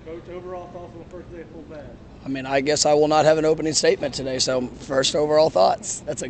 Coach, overall thoughts on the first day of full bad? I mean, I guess I will not have an opening statement today. So first overall thoughts. That's a.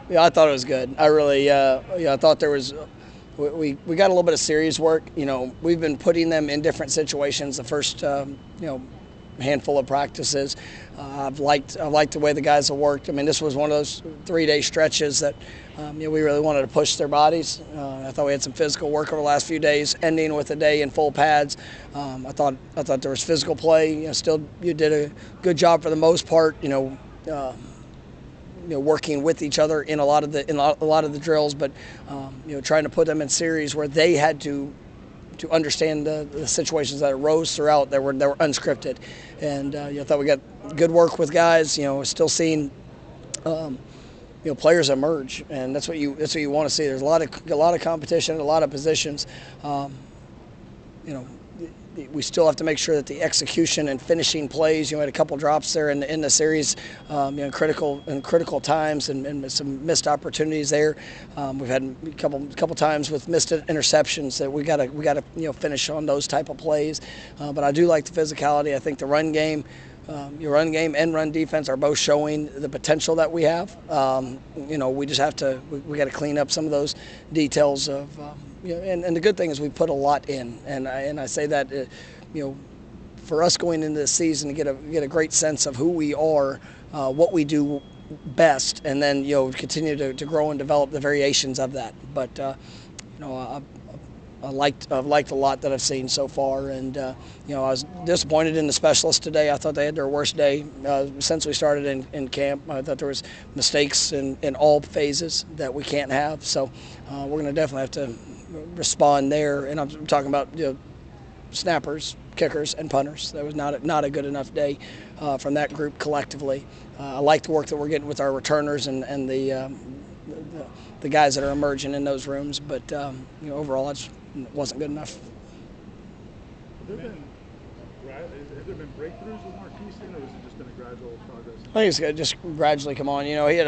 Yeah, I thought it was good. I really, I thought there was. We got a little bit of series work. We've been putting them in different situations. The first, handful of practices. I've liked the way the guys have worked. I mean, this was one of those 3-day stretches that we really wanted to push their bodies. I thought we had some physical work over the last few days, ending with a day in full pads. I thought there was physical play. Still, you did a good job for the most part. Working with each other in a lot of the drills, but trying to put them in series where they had to understand the situations that arose throughout that were unscripted, and I thought we got good work with guys. Still seeing players emerge, and that's what you want to see. There's a lot of competition, a lot of positions. We still have to make sure that the execution and finishing plays. Had a couple drops there in the series, critical times and some missed opportunities there. We've had a couple times with missed interceptions that we got to finish on those type of plays. But I do like the physicality. I think the run game. Your run game and run defense are both showing the potential that we have. We just have to we got to clean up some of those details of. And the good thing is we put a lot in, and I say that for us going into the season to get a great sense of who we are, what we do best, and then continue to grow and develop the variations of that. But I've liked a lot that I've seen so far, and I was disappointed in the specialists today. I thought they had their worst day since we started in camp. I thought there was mistakes in all phases that we can't have. So we're going to definitely have to respond there. And I'm talking about snappers, kickers, and punters. That was not a good enough day from that group collectively. I like the work that we're getting with our returners and the guys that are emerging in those rooms, but overall it wasn't good enough. Have there been breakthroughs with Marquise, or has it just been a gradual progress? I think it's just gradually come on. He had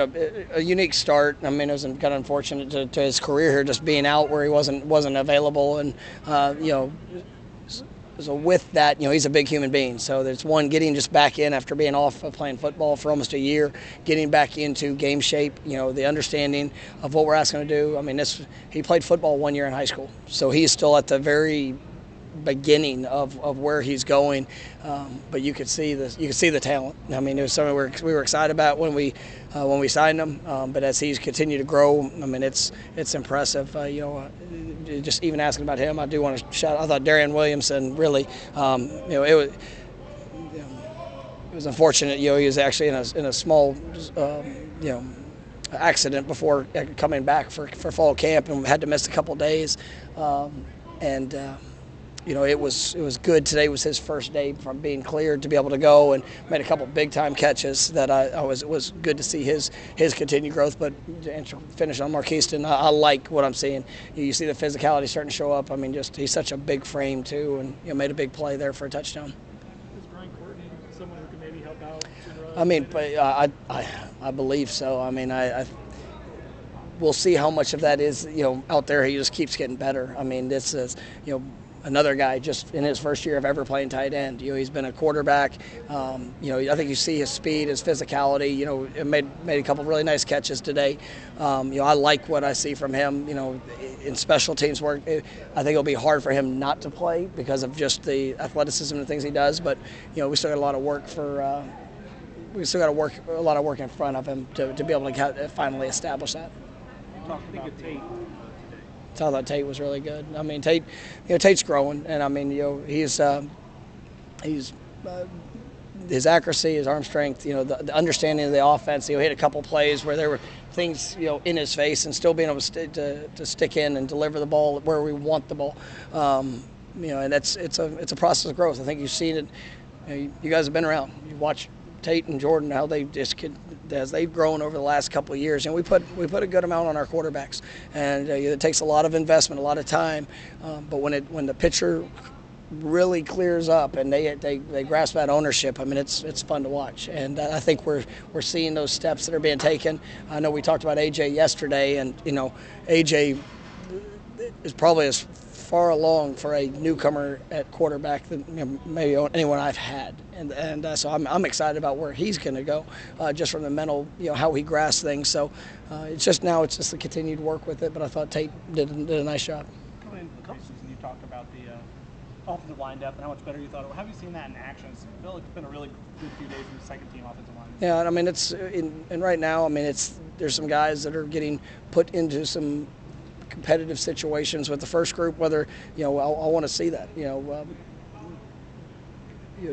a unique start. I mean, it was kind of unfortunate to his career here, just being out where he wasn't available, and so with that, he's a big human being. So there's one, getting just back in after being off of playing football for almost a year, getting back into game shape, the understanding of what we're asking him to do. I mean, he played football 1 year in high school, so he's still at the very beginning of where he's going, but you could see the talent. I mean, it was something we were excited about when we signed him, but as he's continued to grow, I mean, it's impressive. Just even asking about him, I do want to shout. I thought Darian Williamson really, it was unfortunate. He was actually in a small, accident before coming back for fall camp and had to miss a couple days, it was good. Today was his first day from being cleared to be able to go, and made a couple big time catches that it was good to see his continued growth. But to finish on Marquise, I like what I'm seeing. You see the physicality starting to show up. I mean, he's such a big frame too, and made a big play there for a touchdown. Is Brian Courtney someone who can maybe help out? I mean, I believe so. I mean, we'll see how much of that is out there. He just keeps getting better. I mean, this is another guy just in his first year of ever playing tight end. He's been a quarterback. I think you see his speed, his physicality. Made a couple really nice catches today. I like what I see from him. In special teams work, I think it'll be hard for him not to play because of just the athleticism and things he does. But we still got a lot of work a lot of work in front of him to be able to finally establish that. Talk about Tate. I thought Tate was really good. I mean, Tate's growing, and I mean, he's his accuracy, his arm strength, the understanding of the offense. He hit a couple plays where there were things, in his face, and still being able to stick in and deliver the ball where we want the ball. And it's a process of growth. I think you've seen it. You guys have been around. You watch Tate and Jordan, how they as they've grown over the last couple of years, and we put a good amount on our quarterbacks, and it takes a lot of investment, a lot of time, but when the pitcher really clears up and they grasp that ownership, I mean, it's fun to watch, and I think we're seeing those steps that are being taken. I know we talked about AJ yesterday, and AJ is probably as far along for a newcomer at quarterback than maybe anyone I've had, and so I'm excited about where he's going to go, just from the mental, how he grasps things. So it's just the continued work with it. But I thought Tate did a nice job. Going into the preseason, you talked about the offensive line depth and how much better you thought. Have you seen that in action? I feel like it's been a really good few days from the second team offensive line. Yeah, I mean and right now, I mean there's some guys that are getting put into some competitive situations with the first group. Whether I want to see that.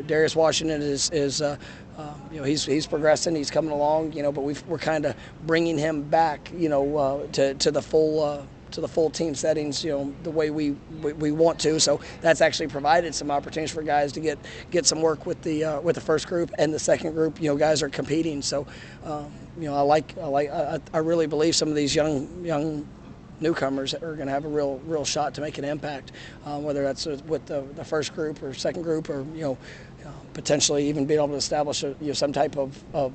Darius Washington is he's progressing, he's coming along. But we're kind of bringing him back. To the full team settings, the way we want to. So that's actually provided some opportunities for guys to get some work with the first group and the second group. Guys are competing. So, I really believe some of these young newcomers are going to have a real shot to make an impact, whether that's with the first group or second group, or potentially even being able to establish some type of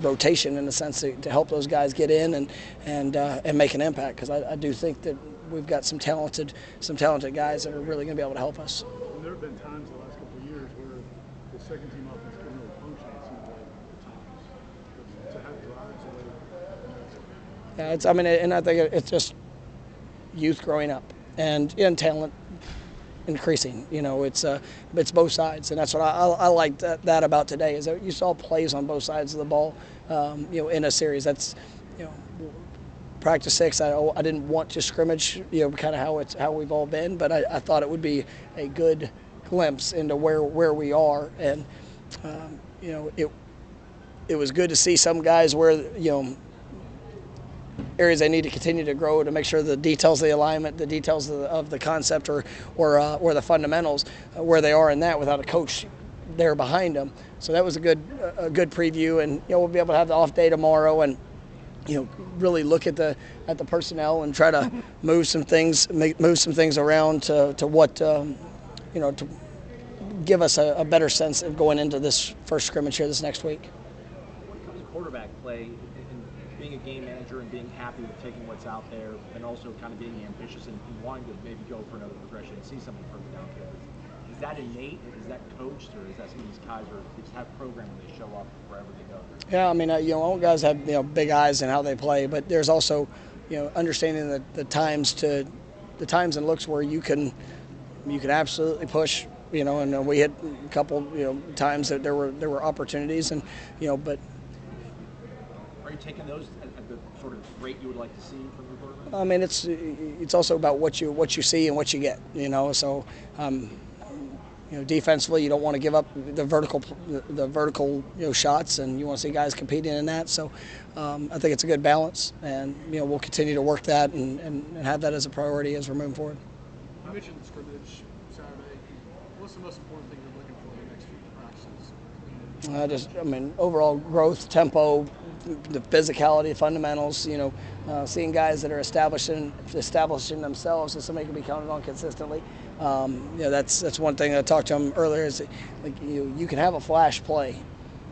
rotation, in a sense, to help those guys get in and make an impact, because I do think that we've got some talented guys that are really going to be able to help us. And there have been times the last couple of years where the second team offense couldn't really function, it seems like, at times. But to have drives and I think it's just youth growing up and talent increasing. It's both sides, and that's what I liked that about today, is that you saw plays on both sides of the ball. In a series, that's practice 6. I didn't want to scrimmage, kind of how we've all been, but I thought it would be a good glimpse into where we are, and it was good to see some guys where areas they need to continue to grow, to make sure the details of the alignment, the details of the concept, or the fundamentals, where they are in that, without a coach there behind them. So that was a good preview, and we'll be able to have the off day tomorrow, and really look at the personnel and try to move some things around to what to give us a better sense of going into this first scrimmage here this next week. When it comes to quarterback play, being a game manager and being happy with taking what's out there, and also kind of being ambitious and wanting to maybe go for another progression and see something further downfield, is that innate? Is that coached, or is that some of these guys they just have programmed when they show up wherever they go? Yeah, I mean, all guys have big eyes in how they play, but there's also understanding the times and looks where you can absolutely push. And we had a couple times that there were opportunities, and but. Are you taking those at the sort of rate you would like to see from your quarterback? I mean, it's also about what you see and what you get. So, defensively, you don't want to give up the vertical shots, and you want to see guys competing in that. So, I think it's a good balance, and we'll continue to work that and have that as a priority as we're moving forward. You mentioned the scrimmage Saturday. What's the most important thing you're looking for in the next few practices? Overall growth, tempo, the physicality, fundamentals. Seeing guys that are establishing themselves, and somebody can be counted on consistently. That's one thing I talked to him earlier. Is you can have a flash play,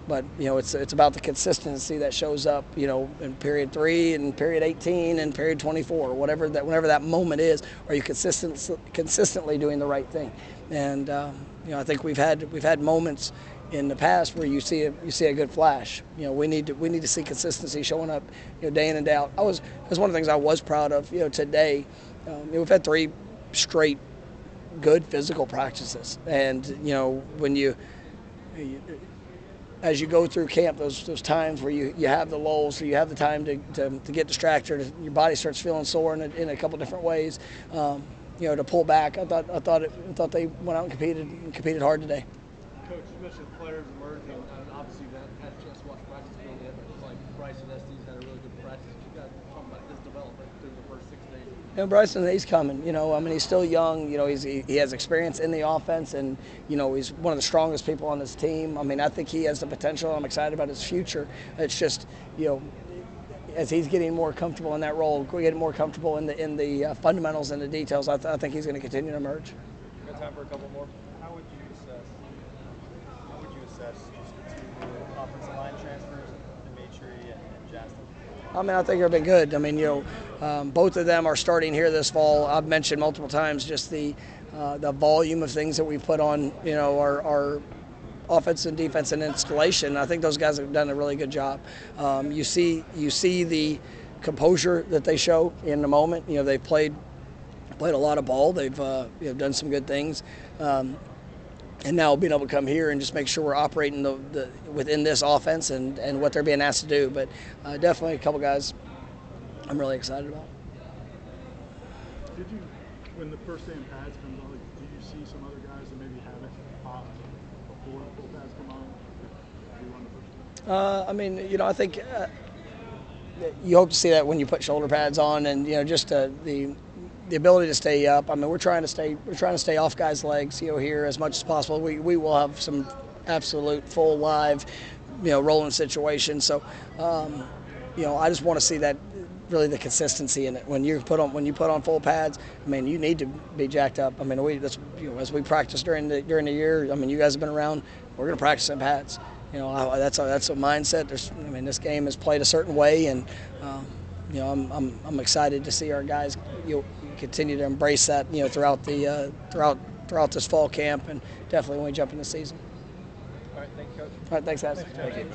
but it's about the consistency that shows up. In period 3 and period 18 and period 24, whenever that moment is. Are you consistently doing the right thing? And I think we've had moments in the past where you see a good flash. We need to see consistency showing up, day in and day out. That's one of the things I was proud of. Today, we've had 3 straight good physical practices, and when as you go through camp, those times where you have the lulls, so you have the time to get distracted, your body starts feeling sore in a couple different ways. To pull back. I thought they went out and competed hard today. Coach, you mentioned players emerging, and obviously you haven't had a chance to watch practice film yet, but it's like Bryson Estes had a really good practice. You got to talk about his development through the first 6 days. Bryson, he's coming. He's still young. He has experience in the offense, and he's one of the strongest people on this team. I think he has the potential. I'm excited about his future. It's just as he's getting more comfortable in that role, getting more comfortable in the fundamentals and the details, I think he's going to continue to emerge. Got time for a couple more. How would you assess just the 2 new offensive line transfers, Dimitri and Justin? I mean, I think they've been good. I mean, both of them are starting here this fall. I've mentioned multiple times just the volume of things that we put on, our offense and defense and installation. I think those guys have done a really good job. You see the composure that they show in the moment. They've played a lot of ball. They've done some good things. And now being able to come here and just make sure we're operating within this offense and what they're being asked to do. But definitely a couple guys I'm really excited about. Did you, when the first day in pads comes on, do you see some other guys that maybe haven't popped before the full pads come on? If you run the first day? I mean, I think you hope to see that when you put shoulder pads on, and just the ability to stay up. I mean, we're trying to stay off guys' legs, here as much as possible. We will have some absolute full live, rolling situations. So, I just want to see that, really the consistency in it. When you put on full pads, I mean, you need to be jacked up. I mean, as we practice during the year. I mean, you guys have been around. We're going to practice in pads. That's a mindset. This game is played a certain way, and I'm excited to see our guys continue to embrace that throughout this fall camp, and definitely when we jump in the season. All right, thank you, Coach. All right, thanks guys. Thank you.